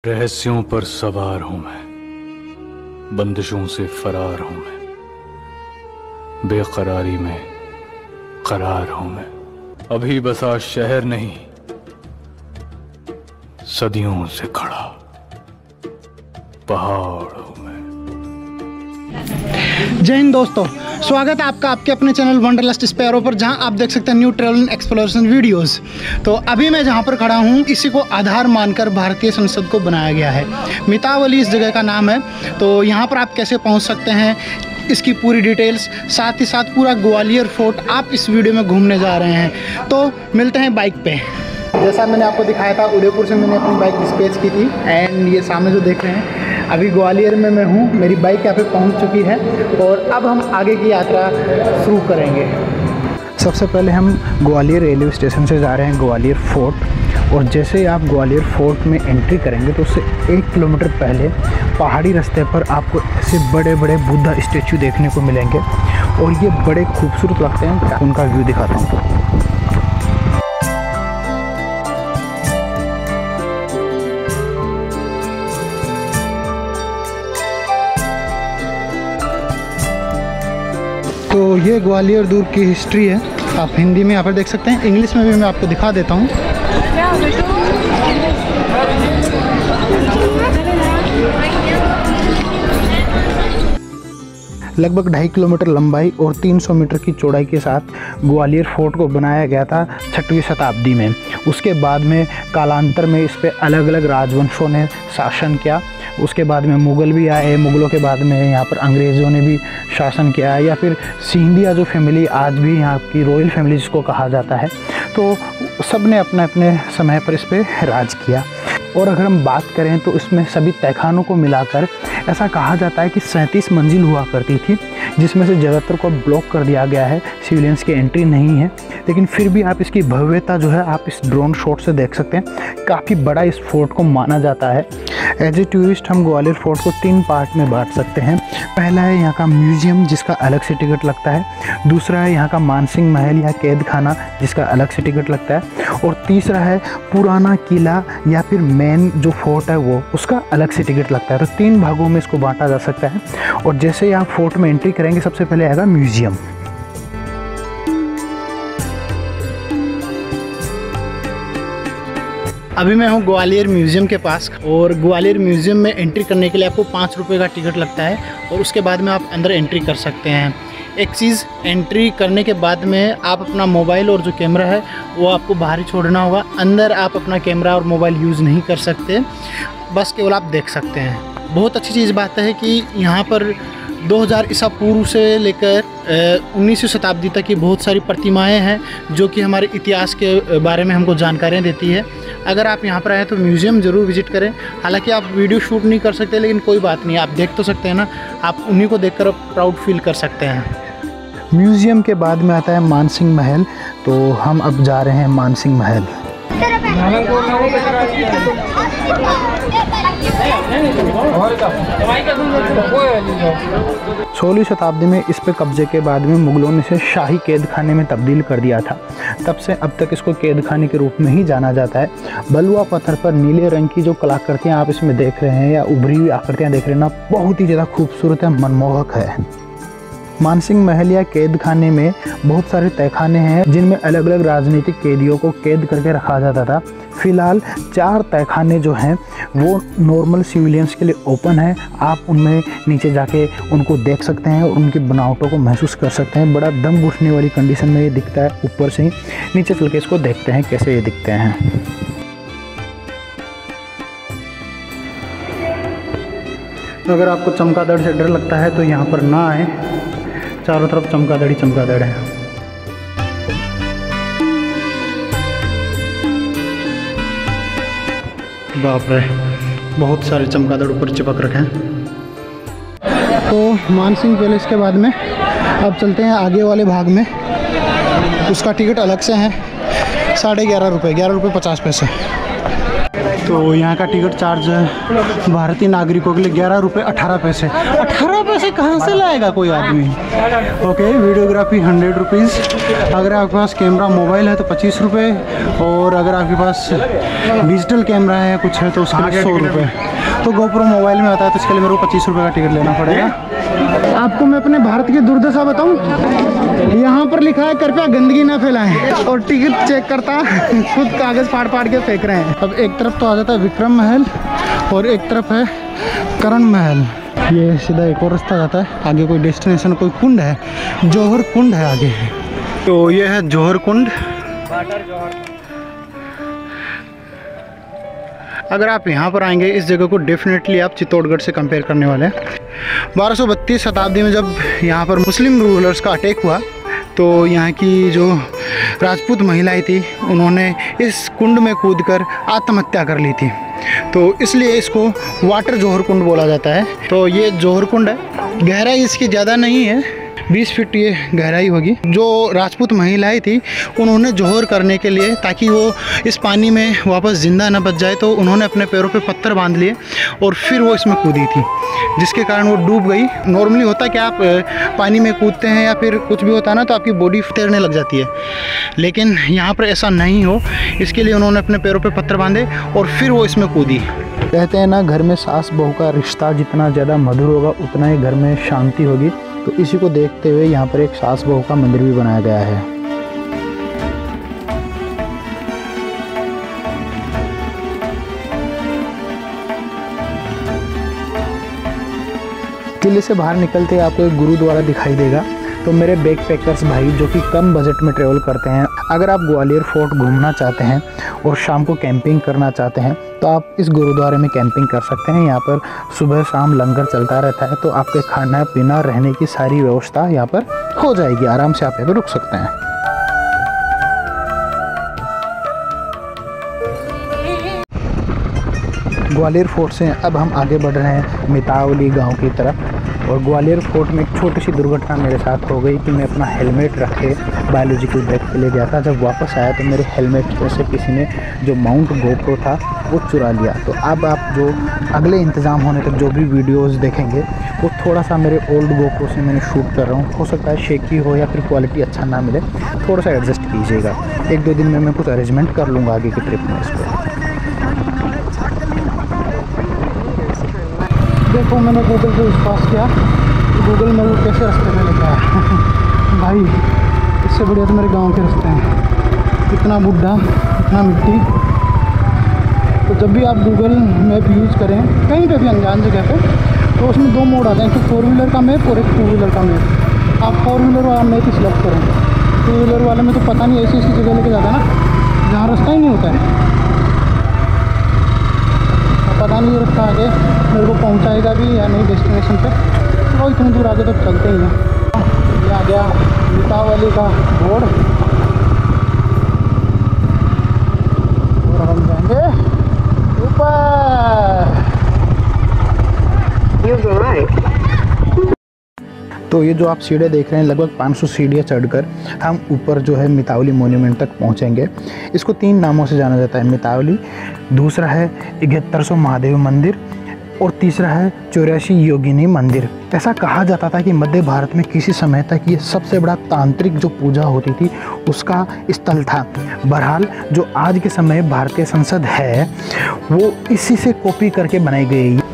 रहस्यों पर सवार हूं मैं, बंदिशों से फरार हूं मैं, बेकरारी में करार हूं मैं। अभी बसा शहर नहीं, सदियों से खड़ा पहाड़ हूं मैं। जय हिंद दोस्तों, स्वागत है आपका आपके अपने चैनल वंडरलस्ट स्पैरो पर, जहां आप देख सकते हैं new travel and exploration videos. तो अभी मैं जहां पर खड़ा हूं, इसी को आधार मानकर भारतीय संसद को बनाया गया है। मितावली इस जगह का नाम है। तो यहां पर आप कैसे पहुंच सकते हैं, इसकी पूरी डिटेल्स, साथ ही साथ पूरा ग्वालियर फोर्ट आप इस वीडियो में घूमने जा रहे हैं। तो मिलते हैं बाइक पे। जैसा मैंने आपको दिखाया था, उदयपुर से मैंने अपनी बाइक डिस्पैच की थी। एंड ये सामने जो देख रहे हैं, अभी ग्वालियर में मैं हूँ। मेरी बाइक यहाँ पे पहुँच चुकी है और अब हम आगे की यात्रा शुरू करेंगे। सबसे पहले हम ग्वालियर रेलवे स्टेशन से जा रहे हैं ग्वालियर फोर्ट। और जैसे ही आप ग्वालियर फोर्ट में एंट्री करेंगे तो उससे 1 किलोमीटर पहले पहाड़ी रास्ते पर आपको ऐसे बड़े बड़े बुद्धा स्टैचू देखने को मिलेंगे और ये बड़े खूबसूरत लगते हैं। उनका व्यू दिखाता हूँ। तो ये ग्वालियर दूर की हिस्ट्री है। आप हिंदी में यहाँ पर देख सकते हैं, इंग्लिश में भी मैं आपको दिखा देता हूँ। लगभग 2.5 किलोमीटर लंबाई और 300 मीटर की चौड़ाई के साथ ग्वालियर फोर्ट को बनाया गया था 6वीं शताब्दी में। उसके बाद में कालांतर में इस पर अलग अलग राजवंशों ने शासन किया। उसके बाद में मुग़ल भी आए, मुग़लों के बाद में यहाँ पर अंग्रेज़ों ने भी शासन किया है, या फिर सिंधिया जो फैमिली आज भी यहाँ की रॉयल फैमिली जिसको कहा जाता है, तो सब ने अपने अपने समय पर इस पर राज किया। और अगर हम बात करें तो इसमें सभी तहखानों को मिलाकर ऐसा कहा जाता है कि 37 मंजिल हुआ करती थी, जिसमें से ज़्यादातर को ब्लॉक कर दिया गया है। सिविलियंस की एंट्री नहीं है, लेकिन फिर भी आप इसकी भव्यता जो है आप इस ड्रोन शॉट से देख सकते हैं। काफ़ी बड़ा इस फोर्ट को माना जाता है। एज ए टूरिस्ट हम ग्वालियर फोर्ट को 3 पार्ट में बांट सकते हैं। पहला है यहाँ का म्यूज़ियम, जिसका अलग से टिकट लगता है। दूसरा है यहाँ का मानसिंह महल या कैद खाना, जिसका अलग से टिकट लगता है। और तीसरा है पुराना किला या फिर मेन जो फोर्ट है वो, उसका अलग से टिकट लगता है। तो 3 भागों में इसको बांटा जा सकता है। और जैसे ही आप फोर्ट में एंट्री करेंगे, सबसे पहले आएगा म्यूज़ियम। अभी मैं हूँ ग्वालियर म्यूज़ियम के पास, और ग्वालियर म्यूज़ियम में एंट्री करने के लिए आपको 5 रुपये का टिकट लगता है और उसके बाद में आप अंदर एंट्री कर सकते हैं। एक चीज़, एंट्री करने के बाद में आप अपना मोबाइल और जो कैमरा है वो आपको बाहर ही छोड़ना होगा। अंदर आप अपना कैमरा और मोबाइल यूज़ नहीं कर सकते, बस केवल आप देख सकते हैं। बहुत अच्छी चीज़ बात है कि यहाँ पर 2000 ईसा पूर्व से लेकर 19वीं शताब्दी तक की बहुत सारी प्रतिमाएं हैं, जो कि हमारे इतिहास के बारे में हमको जानकारियाँ देती है। अगर आप यहाँ पर आए तो म्यूज़ियम ज़रूर विजिट करें। हालांकि आप वीडियो शूट नहीं कर सकते, लेकिन कोई बात नहीं, आप देख तो सकते हैं ना। आप उन्हीं को देखकर प्राउड फील कर सकते हैं। म्यूज़ियम के बाद में आता है मानसिंह महल। तो हम अब जा रहे हैं मानसिंह महल। 16वीं शताब्दी में इस पे कब्जे के बाद में मुग़लों ने इसे शाही कैद खाने में तब्दील कर दिया था। तब से अब तक इसको कैद खाने के रूप में ही जाना जाता है। बलुआ पत्थर पर नीले रंग की जो कलाकृतियाँ आप इसमें देख रहे हैं या उभरी हुई आकृतियाँ देख रहे हैं ना, बहुत ही ज़्यादा खूबसूरत है, मनमोहक है। मानसिंह महल या कैद खाने में बहुत सारे तहखाने हैं, जिनमें अलग अलग राजनीतिक कैदियों को कैद करके रखा जाता था। फ़िलहाल 4 तहखाने जो हैं वो नॉर्मल सिविलियंस के लिए ओपन है। आप उनमें नीचे जाके उनको देख सकते हैं और उनकी बनावटों को महसूस कर सकते हैं। बड़ा दम घुटने वाली कंडीशन में ये दिखता है ऊपर से ही। नीचे चल के इसको देखते हैं कैसे ये दिखते हैं। अगर आपको चमगादड़ से डर लगता है तो यहाँ पर ना आए, चारों तरफ चमगादड़ ही चमगादड़ है। बाप रे, बहुत सारे चमगादड़ ऊपर चिपक रखे हैं। तो मानसिंह पैलेस के बाद में अब चलते हैं आगे वाले भाग में। उसका टिकट अलग से है, 11.5 रुपये, 11 रुपये 50 पैसे। तो यहाँ का टिकट चार्ज है भारतीय नागरिकों के लिए 11 रुपये 18 पैसे। 18 पैसे कहाँ से लाएगा कोई आदमी। Okay, videography 100 rupees. अगर आपके पास कैमरा मोबाइल है तो 25 रुपये, और अगर आपके पास डिजिटल कैमरा है कुछ है तो उसके लिए 100 रुपये। तो GoPro मोबाइल में आता है तो इसके लिए मेरे को 25 रुपये का टिकट लेना पड़ेगा। आपको मैं अपने भारत की दुर्दशा बताऊं, यहाँ पर लिखा है कृपया गंदगी ना फैलाएं, और टिकट चेक करता खुद कागज़ फाड़ के फेंक रहे हैं। अब एक तरफ तो आ जाता है विक्रम महल और एक तरफ है करण महल। ये सीधा एक और रास्ता जाता है आगे, कोई डेस्टिनेशन, कोई कुंड है, जौहर कुंड है आगे। तो ये है जौहर कुंड। अगर आप यहाँ पर आएंगे इस जगह को डेफिनेटली आप चित्तौड़गढ़ से कंपेयर करने वाले हैं। 1232 शताब्दी में जब यहाँ पर मुस्लिम रूलर्स का अटैक हुआ तो यहाँ की जो राजपूत महिलाएं थी उन्होंने इस कुंड में कूदकर आत्महत्या कर ली थी, तो इसलिए इसको वाटर जौहर कुंड बोला जाता है। तो ये जौहर कुंड है, गहराई इसकी ज़्यादा नहीं है, 20 फीट ये गहराई होगी। जो राजपूत महिलाएं थी उन्होंने जौहर करने के लिए, ताकि वो इस पानी में वापस ज़िंदा न बच जाए, तो उन्होंने अपने पैरों पे पत्थर बांध लिए और फिर वो इसमें कूदी थी, जिसके कारण वो डूब गई। नॉर्मली होता है कि आप पानी में कूदते हैं या फिर कुछ भी होता है ना तो आपकी बॉडी तैरने लग जाती है, लेकिन यहाँ पर ऐसा नहीं हो, इसके लिए उन्होंने अपने पैरों पे पत्थर बांधे और फिर वो इसमें कूदी। कहते हैं ना, घर में सास बहू का रिश्ता जितना ज़्यादा मधुर होगा उतना ही घर में शांति होगी। तो इसी को देखते हुए यहाँ पर एक सास बहू का मंदिर भी बनाया गया है। किले से बाहर निकलते आपको एक गुरुद्वारा दिखाई देगा। तो मेरे बैक पैकर्स भाई जो कि कम बजट में ट्रेवल करते हैं, अगर आप ग्वालियर फोर्ट घूमना चाहते हैं और शाम को कैंपिंग करना चाहते हैं तो आप इस गुरुद्वारे में कैंपिंग कर सकते हैं। यहाँ पर सुबह शाम लंगर चलता रहता है, तो आपके खाना पीना रहने की सारी व्यवस्था यहाँ पर हो जाएगी, आराम से आप यहाँ पर रुक सकते हैं। ग्वालियर फोर्ट से अब हम आगे बढ़ रहे हैं मितावली गांव की तरफ। और ग्वालियर फोर्ट में एक छोटी सी दुर्घटना मेरे साथ हो गई कि मैं अपना हेलमेट रख के बायोलॉजिकल ब्रेक के लिए गया था। जब वापस आया तो मेरे हेलमेट में से किसी ने जो माउंट GoPro था वो चुरा लिया। तो अब आप जो अगले इंतज़ाम होने तक जो भी वीडियोस देखेंगे वो थोड़ा सा मेरे ओल्ड GoPro से मैंने शूट कर रहा हूँ। हो सकता है शेकी हो या फिर क्वालिटी अच्छा ना मिले, थोड़ा सा एडजस्ट कीजिएगा। 1-2 दिन में मैं कुछ अरेंजमेंट कर लूँगा आगे की ट्रिप में इस पर। देखो, मैंने गूगल पे विश्वास किया, गूगल मेरे को कैसे रास्ते पे लेके आया। भाई इससे बढ़िया तो मेरे गांव के रास्ते हैं, इतना बुढ़ा, इतना मिट्टी। तो जब भी आप गूगल मैप यूज़ करें कहीं पे भी अनजान जगह पे, तो उसमें 2 मोड आते हैं, एक 4 व्हीलर का मैप और एक 2 व्हीलर का मैप। आप 4 व्हीलर वाला मैप ही सिलेक्ट करें। 2 व्हीलर वाले में तो पता नहीं ऐसी जगह लेके जाता है ना जहाँ रास्ता ही नहीं होता है, पता नहीं रास्ता आगे मेरे को पहुंचाएगा भी या नहीं डेस्टिनेशन पे। तो इतनी दूर आगे तो चलते ही हैं। ये आ गया मितावली का बोर्ड और हम जाएंगे ऊपर। तो ये जो आप सीढ़ियाँ देख रहे हैं, लगभग 500 सीढ़ियाँ चढ़कर हम ऊपर जो है मितावली मोन्यूमेंट तक पहुँचेंगे। इसको 3 नामों से जाना जाता है, मितावली, दूसरा है 7100 महादेव मंदिर और तीसरा है 84 योगिनी मंदिर। ऐसा कहा जाता था कि मध्य भारत में किसी समय तक ये सबसे बड़ा तांत्रिक जो पूजा होती थी उसका स्थल था। बहरहाल जो आज के समय भारतीय संसद है वो इसी से कॉपी करके बनाई गई है।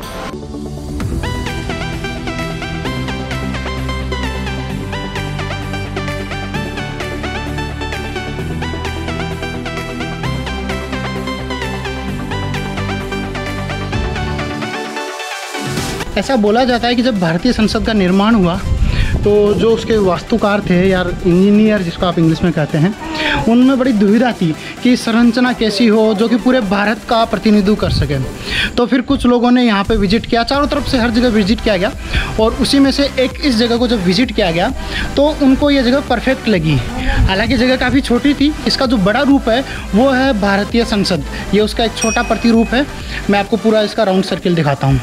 ऐसा बोला जाता है कि जब भारतीय संसद का निर्माण हुआ तो जो उसके वास्तुकार थे यार, इंजीनियर जिसको आप इंग्लिश में कहते हैं, उनमें बड़ी दुविधा थी कि संरचना कैसी हो जो कि पूरे भारत का प्रतिनिधित्व कर सके। तो फिर कुछ लोगों ने यहाँ पे विजिट किया, चारों तरफ से हर जगह विजिट किया गया और उसी में से एक इस जगह को जब विजिट किया गया तो उनको ये जगह परफेक्ट लगी। हालांकि जगह काफ़ी छोटी थी। इसका जो बड़ा रूप है वो है भारतीय संसद, ये उसका एक छोटा प्रतिरूप है। मैं आपको पूरा इसका राउंड सर्किल दिखाता हूँ।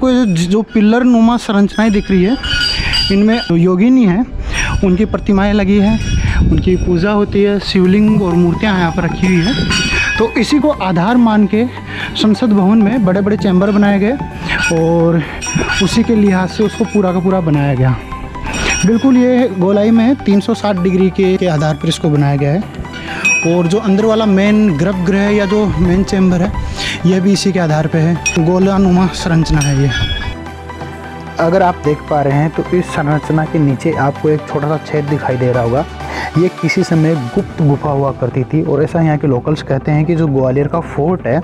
आपको जो पिलर नुमा संरचनाएं दिख रही है, इनमें योगिनी है, उनकी प्रतिमाएं लगी है, उनकी पूजा होती है, शिवलिंग और मूर्तियां यहाँ पर रखी हुई है। तो इसी को आधार मान के संसद भवन में बड़े बड़े चैम्बर बनाए गए और उसी के लिहाज से उसको पूरा का पूरा बनाया गया। बिल्कुल ये गोलाई में 360 डिग्री के आधार पर इसको बनाया गया है। और जो अंदर वाला मेन गर्भगृह या जो मेन चैम्बर है, यह भी इसी के आधार पे है। गोलानुमा संरचना है ये। अगर आप देख पा रहे हैं तो इस संरचना के नीचे आपको एक छोटा सा छेद दिखाई दे रहा होगा। ये किसी समय गुप्त गुफा हुआ करती थी और ऐसा यहाँ के लोकल्स कहते हैं कि जो ग्वालियर का फोर्ट है,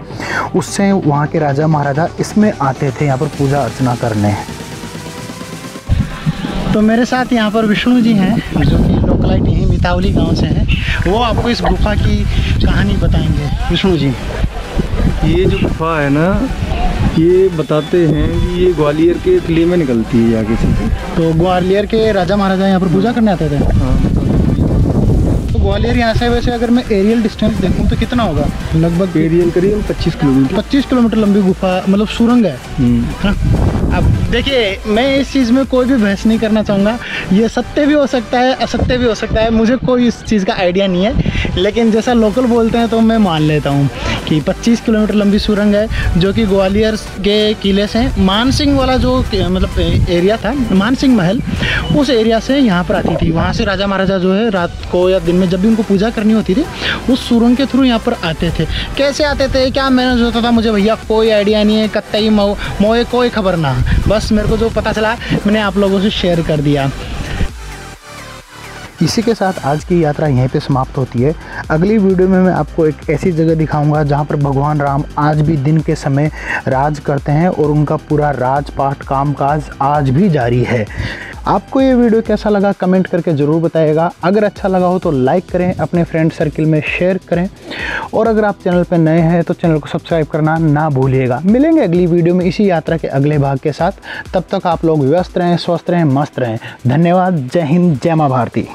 उससे वहाँ के राजा महाराजा इसमें आते थे यहाँ पर पूजा अर्चना करने। तो मेरे साथ यहाँ पर विष्णु जी हैं, जो कि लोकलाइट यहीं मितावली गांव से हैं। वो आपको इस गुफा की कहानी बताएंगे। विष्णु जी, ये जो गुफा है ना, ये बताते हैं कि ये ग्वालियर के किले में निकलती है आगे से। तो ग्वालियर के राजा महाराजा यहाँ पर पूजा करने आते थे। हाँ, तो ग्वालियर यहाँ से वैसे अगर मैं एरियल डिस्टेंस देखूँ तो कितना होगा? लगभग एरियल करीब 25 किलोमीटर। 25 किलोमीटर लंबी गुफा, मतलब सुरंग है। हाँ। अब देखिए, मैं इस चीज़ में कोई भी बहस नहीं करना चाहूँगा। ये सत्य भी हो सकता है, असत्य भी हो सकता है, मुझे कोई इस चीज़ का आइडिया नहीं है। लेकिन जैसा लोकल बोलते हैं तो मैं मान लेता हूँ कि 25 किलोमीटर लंबी सुरंग है, जो कि ग्वालियर के किले से मानसिंह वाला जो मतलब एरिया था, मानसिंह महल, उस एरिया से यहाँ पर आती थी। वहाँ से राजा महाराजा जो है रात को या दिन में जब भी उनको पूजा करनी होती थी, उस सुरंग के थ्रू यहाँ पर आते थे। कैसे आते थे, क्या मैनेज होता था, मुझे भैया कोई आइडिया नहीं है, कतई मोए कोई खबर ना। बस मेरे को जो पता चला मैंने आप लोगों से शेयर कर दिया। इसी के साथ आज की यात्रा यहीं पे समाप्त होती है। अगली वीडियो में मैं आपको एक ऐसी जगह दिखाऊंगा जहां पर भगवान राम आज भी दिन के समय राज करते हैं और उनका पूरा राजपाट कामकाज आज भी जारी है। आपको ये वीडियो कैसा लगा कमेंट करके ज़रूर बताइएगा। अगर अच्छा लगा हो तो लाइक करें, अपने फ्रेंड सर्किल में शेयर करें और अगर आप चैनल पर नए हैं तो चैनल को सब्सक्राइब करना ना भूलिएगा। मिलेंगे अगली वीडियो में इसी यात्रा के अगले भाग के साथ। तब तक आप लोग व्यस्त रहें, स्वस्थ रहें, मस्त रहें। धन्यवाद। जय हिंद, जय माँ भारती।